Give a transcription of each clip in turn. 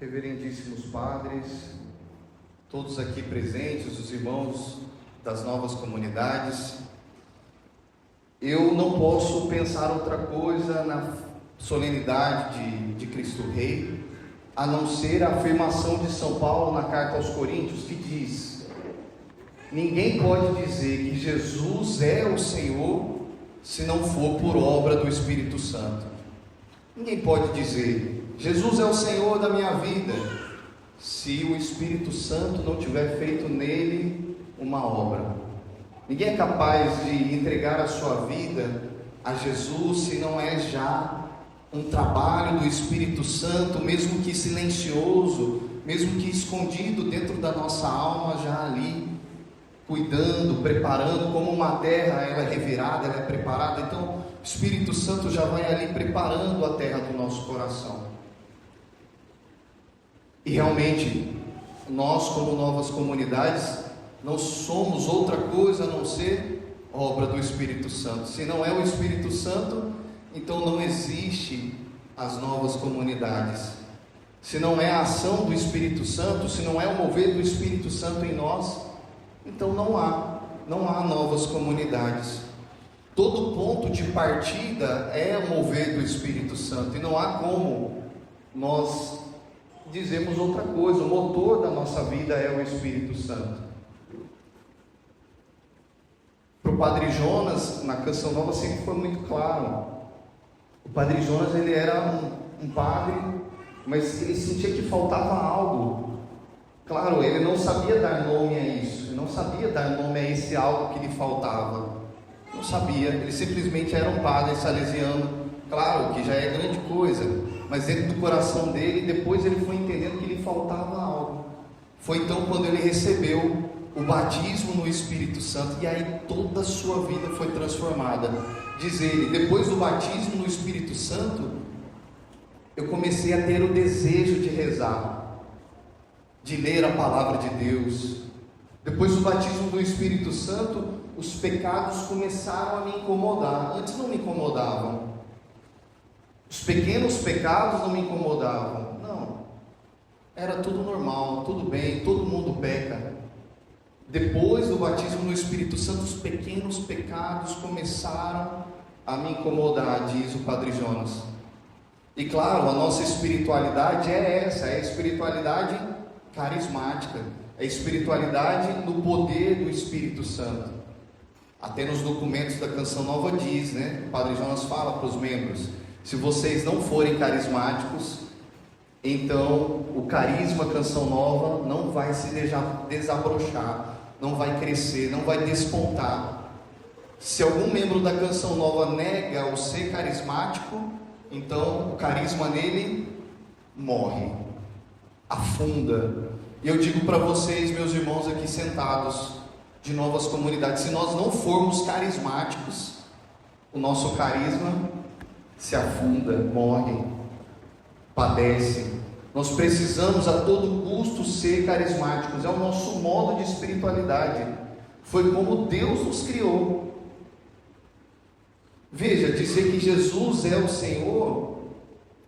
Reverendíssimos padres, todos aqui presentes, os irmãos das novas comunidades, eu não posso pensar outra coisa na solenidade de Cristo Rei, a não ser a afirmação de São Paulo na carta aos Coríntios, que diz: ninguém pode dizer que Jesus é o Senhor se não for por obra do Espírito Santo. Ninguém pode dizer: Jesus é o Senhor da minha vida, se o Espírito Santo não tiver feito nele uma obra. Ninguém é capaz de entregar a sua vida a Jesus se não é já um trabalho do Espírito Santo, mesmo que silencioso, mesmo que escondido dentro da nossa alma, já ali, cuidando, preparando, como uma terra, ela é revirada, ela é preparada. Então o Espírito Santo já vai ali preparando a terra do nosso coração. E realmente, nós como novas comunidades, não somos outra coisa a não ser obra do Espírito Santo. Se não é o Espírito Santo, então não existe as novas comunidades. Se não é a ação do Espírito Santo, se não é o mover do Espírito Santo em nós, então não há novas comunidades. Todo ponto de partida é o mover do Espírito Santo, e não há como nós dizemos outra coisa. O motor da nossa vida é o Espírito Santo. Para o Padre Jonas, na Canção Nova, sempre foi muito claro. O Padre Jonas, ele era um padre, mas ele sentia que faltava algo. Claro, ele não sabia dar nome a isso, ele não sabia dar nome a esse algo que lhe faltava. Não sabia, ele simplesmente era um padre salesiano. Claro que já é grande coisa, mas dentro do coração dele, depois ele foi entendendo que lhe faltava algo. Foi então quando ele recebeu o batismo no Espírito Santo, e aí toda a sua vida foi transformada. Diz ele: depois do batismo no Espírito Santo, eu comecei a ter o desejo de rezar, de ler a palavra de Deus. Depois do batismo do Espírito Santo, os pecados começaram a me incomodar. Antes não me incomodavam. Os pequenos pecados não me incomodavam. Não. Era tudo normal, tudo bem, todo mundo peca. Depois do batismo no Espírito Santo, os pequenos pecados começaram a me incomodar, diz o Padre Jonas. E claro, a nossa espiritualidade é essa, é a espiritualidade carismática, é a espiritualidade no poder do Espírito Santo. Até nos documentos da Canção Nova diz, né? O Padre Jonas fala para os membros: se vocês não forem carismáticos, então o carisma Canção Nova não vai se desabrochar, não vai crescer, não vai despontar. Se algum membro da Canção Nova nega o ser carismático, então o carisma nele morre, afunda. E eu digo para vocês, meus irmãos aqui sentados, de novas comunidades, se nós não formos carismáticos, o nosso carisma se afunda, morre, padece. Nós precisamos a todo custo ser carismáticos, é o nosso modo de espiritualidade, foi como Deus nos criou. Veja, dizer que Jesus é o Senhor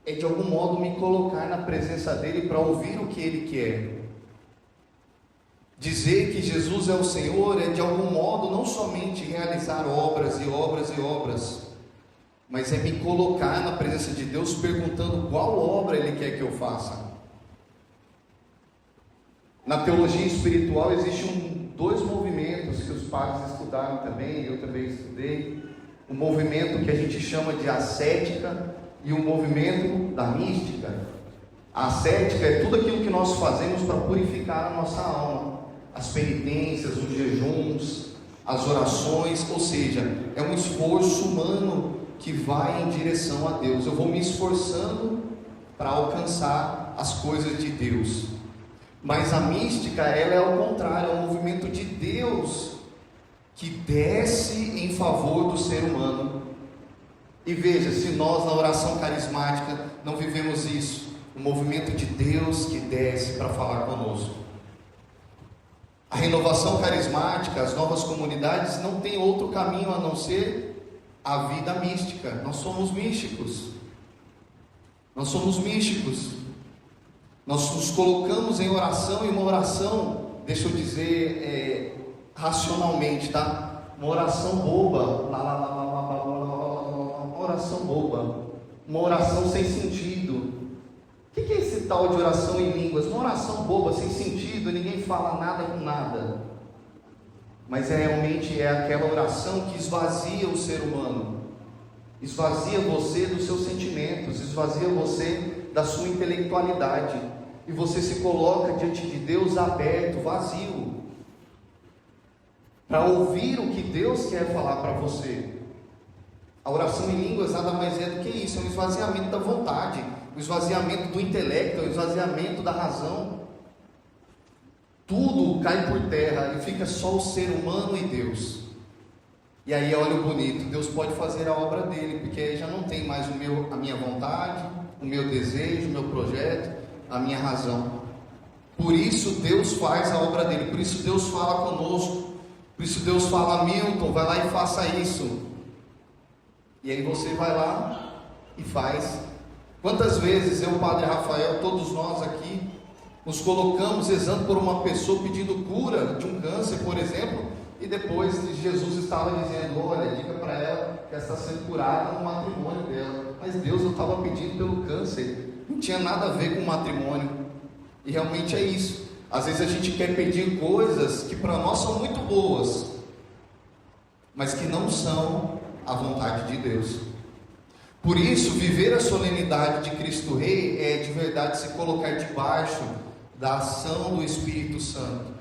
é de algum modo me colocar na presença dele para ouvir o que ele quer. Dizer que Jesus é o Senhor é de algum modo não somente realizar obras e obras e obras, mas é me colocar na presença de Deus perguntando qual obra ele quer que eu faça. Na teologia espiritual existem dois movimentos que os padres estudaram também, eu também estudei. O movimento que a gente chama de ascética e o movimento da mística. A ascética é tudo aquilo que nós fazemos para purificar a nossa alma, as penitências, os jejuns, as orações, ou seja, é um esforço humano que vai em direção a Deus. Eu vou me esforçando para alcançar as coisas de Deus. Mas a mística, ela é ao contrário, é um movimento de Deus que desce em favor do ser humano. E veja, se nós na oração carismática não vivemos isso, o movimento de Deus que desce para falar conosco. A renovação carismática, as novas comunidades não tem outro caminho a não ser a vida mística. Nós somos místicos. Nós somos místicos. Nós nos colocamos em oração, e uma oração, deixa eu dizer, racionalmente, tá? Uma oração boba, uma oração boba, uma oração sem sentido. O que é esse tal de oração em línguas? Uma oração boba, sem sentido, ninguém fala nada com nada. Mas realmente é aquela oração que esvazia o ser humano, esvazia você dos seus sentimentos, esvazia você da sua intelectualidade, e você se coloca diante de Deus aberto, vazio, para ouvir o que Deus quer falar para você. A oração em línguas nada mais é do que isso, é um esvaziamento da vontade, o esvaziamento do intelecto, o esvaziamento da razão. Tudo cai por terra e fica só o ser humano e Deus. E aí olha o bonito, Deus pode fazer a obra dele, porque aí já não tem mais a minha vontade, o meu desejo, o meu projeto, a minha razão. Por isso Deus faz a obra dele, por isso Deus fala conosco, por isso Deus fala: Milton, vai lá e faça isso. E aí você vai lá e faz. Quantas vezes eu, Padre Rafael, todos nós aqui, nos colocamos rezando por uma pessoa pedindo cura de um câncer, por exemplo, e depois Jesus estava dizendo: olha, diga para ela que ela está sendo curada no matrimônio dela. Mas Deus não estava pedindo pelo câncer, não tinha nada a ver com o matrimônio. E realmente é isso. Às vezes a gente quer pedir coisas que para nós são muito boas, mas que não são a vontade de Deus. Por isso, viver a solenidade de Cristo Rei é de verdade se colocar debaixo da ação do Espírito Santo,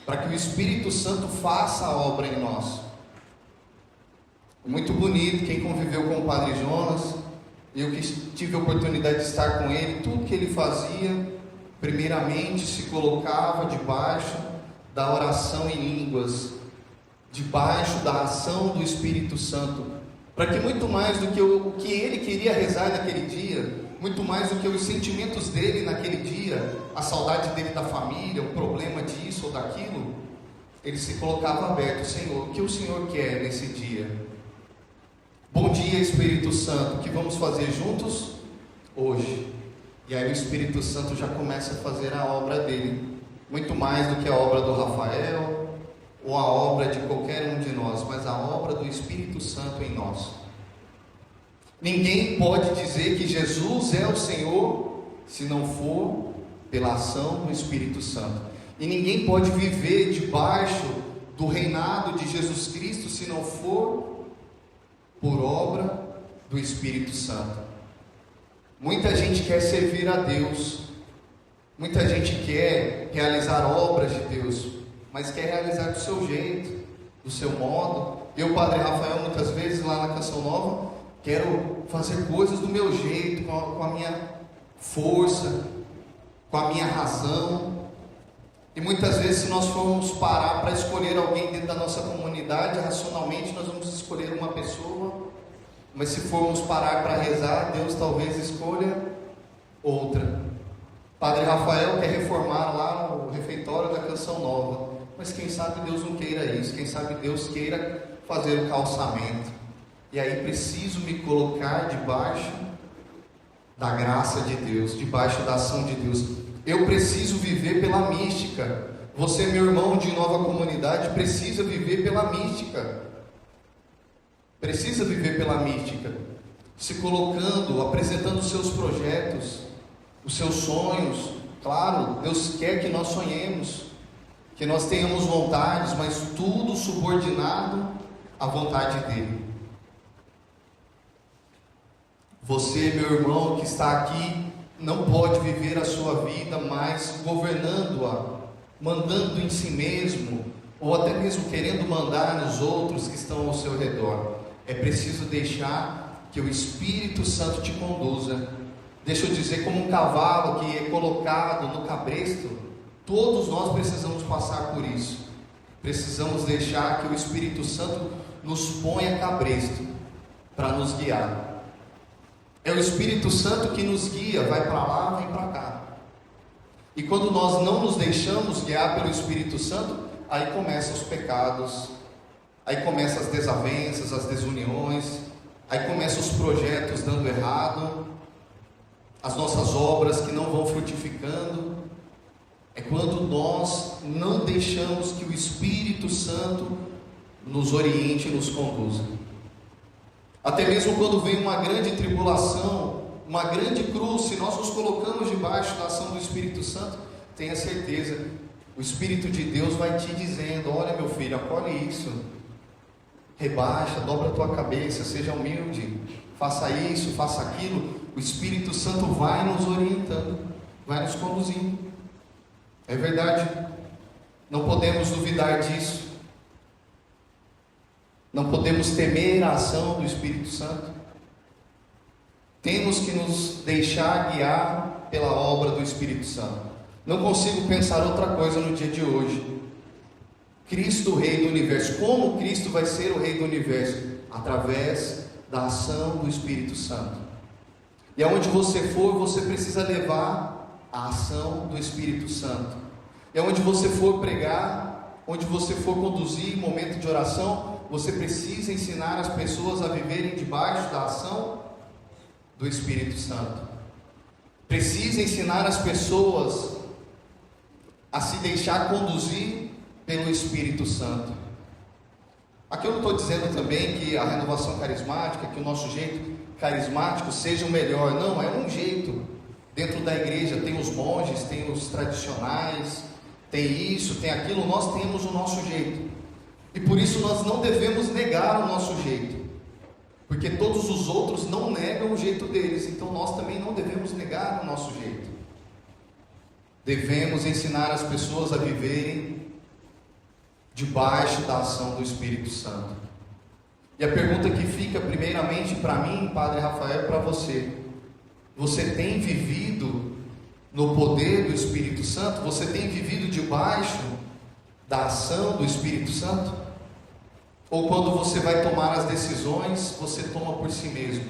para que o Espírito Santo faça a obra em nós. Muito bonito, quem conviveu com o Padre Jonas, eu que tive a oportunidade de estar com ele, tudo que ele fazia, primeiramente se colocava debaixo da oração em línguas, debaixo da ação do Espírito Santo, para que muito mais do que o que ele queria rezar naquele dia, muito mais do que os sentimentos dele naquele dia, a saudade dele da família, o problema disso ou daquilo, ele se colocava aberto: Senhor, o que o Senhor quer nesse dia? Bom dia, Espírito Santo, o que vamos fazer juntos hoje? E aí o Espírito Santo já começa a fazer a obra dele, muito mais do que a obra do Rafael, ou a obra de qualquer um de nós, mas a obra do Espírito Santo em nós. Ninguém pode dizer que Jesus é o Senhor se não for pela ação do Espírito Santo. E ninguém pode viver debaixo do reinado de Jesus Cristo se não for por obra do Espírito Santo. Muita gente quer servir a Deus, muita gente quer realizar obras de Deus, mas quer realizar do seu jeito, do seu modo. Eu, Padre Rafael, muitas vezes lá na Canção Nova, quero fazer coisas do meu jeito, com a minha força, com a minha razão. E muitas vezes, se nós formos parar para escolher alguém dentro da nossa comunidade, racionalmente nós vamos escolher uma pessoa, mas se formos parar para rezar, Deus talvez escolha outra. Padre Rafael quer reformar lá o refeitório da Canção Nova, mas quem sabe Deus não queira isso, quem sabe Deus queira fazer o calçamento. E aí preciso me colocar debaixo da graça de Deus, debaixo da ação de Deus. Eu preciso viver pela mística. Você, meu irmão de nova comunidade, precisa viver pela mística. Precisa viver pela mística, se colocando, apresentando os seus projetos, os seus sonhos. Claro, Deus quer que nós sonhemos, que nós tenhamos vontades, mas tudo subordinado à vontade dele. Você, meu irmão, que está aqui, não pode viver a sua vida mais governando-a, mandando em si mesmo, ou até mesmo querendo mandar nos outros que estão ao seu redor. É preciso deixar que o Espírito Santo te conduza. Deixa eu dizer, como um cavalo que é colocado no cabresto, todos nós precisamos passar por isso. Precisamos deixar que o Espírito Santo nos ponha cabresto para nos guiar. É o Espírito Santo que nos guia, vai para lá, vem para cá. E quando nós não nos deixamos guiar pelo Espírito Santo, aí começam os pecados, aí começam as desavenças, as desuniões, aí começam os projetos dando errado, as nossas obras que não vão frutificando. É quando nós não deixamos que o Espírito Santo nos oriente e nos conduza. Até mesmo quando vem uma grande tribulação, uma grande cruz, se nós nos colocamos debaixo da ação do Espírito Santo, tenha certeza, o Espírito de Deus vai te dizendo: olha meu filho, acolhe isso, rebaixa, dobra a tua cabeça, seja humilde, faça isso, faça aquilo. O Espírito Santo vai nos orientando, vai nos conduzindo. É verdade, não podemos duvidar disso, não podemos temer a ação do Espírito Santo. Temos que nos deixar guiar pela obra do Espírito Santo. Não consigo pensar outra coisa no dia de hoje. Cristo, o Rei do Universo. Como Cristo vai ser o Rei do Universo? Através da ação do Espírito Santo. E aonde você for, você precisa levar a ação do Espírito Santo. E aonde você for pregar, onde você for conduzir momento de oração, você precisa ensinar as pessoas a viverem debaixo da ação do Espírito Santo. Precisa ensinar as pessoas a se deixar conduzir pelo Espírito Santo. Aqui eu não estou dizendo também que a renovação carismática, que o nosso jeito carismático seja o melhor. Não, é um jeito. Dentro da igreja tem os monges, tem os tradicionais, tem isso, tem aquilo. Nós temos o nosso jeito. E por isso nós não devemos negar o nosso jeito, porque todos os outros não negam o jeito deles, então nós também não devemos negar o nosso jeito. Devemos ensinar as pessoas a viverem debaixo da ação do Espírito Santo. E a pergunta que fica primeiramente para mim, Padre Rafael, para você: você tem vivido no poder do Espírito Santo? Você tem vivido debaixo da ação do Espírito Santo? Ou quando você vai tomar as decisões, você toma por si mesmo,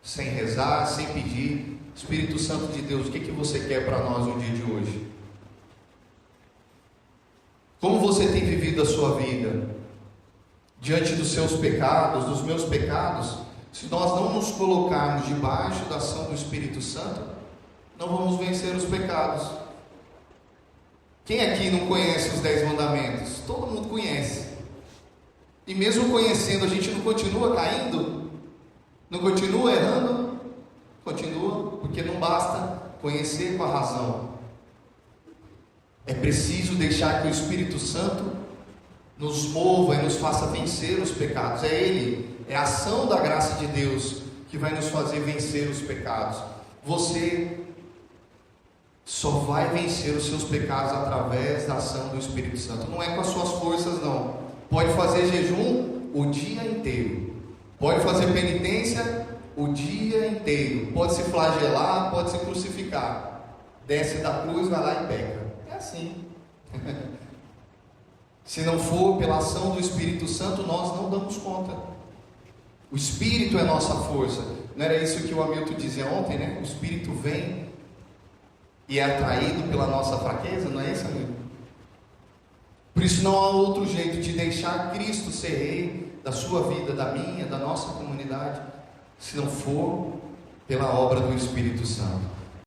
sem rezar, sem pedir: Espírito Santo de Deus, o que você quer para nós no dia de hoje? Como você tem vivido a sua vida? Diante dos seus pecados, dos meus pecados, se nós não nos colocarmos debaixo da ação do Espírito Santo, não vamos vencer os pecados. Quem aqui não conhece os 10 mandamentos? Todo mundo conhece. E mesmo conhecendo, a gente não continua caindo? Não continua errando? Continua, porque não basta conhecer com a razão. É preciso deixar que o Espírito Santo nos mova e nos faça vencer os pecados. É Ele, é a ação da graça de Deus que vai nos fazer vencer os pecados. Você só vai vencer os seus pecados através da ação do Espírito Santo. Não é com as suas forças, não. Pode fazer jejum o dia inteiro, pode fazer penitência o dia inteiro, pode se flagelar, pode se crucificar, desce da cruz, vai lá e peca. É assim. Se não for pela ação do Espírito Santo, nós não damos conta. O Espírito é nossa força. Não era isso que o Hamilton dizia ontem, né? O Espírito vem e é atraído pela nossa fraqueza, não é isso, amigo? Por isso não há outro jeito de deixar Cristo ser Rei da sua vida, da minha, da nossa comunidade, se não for pela obra do Espírito Santo.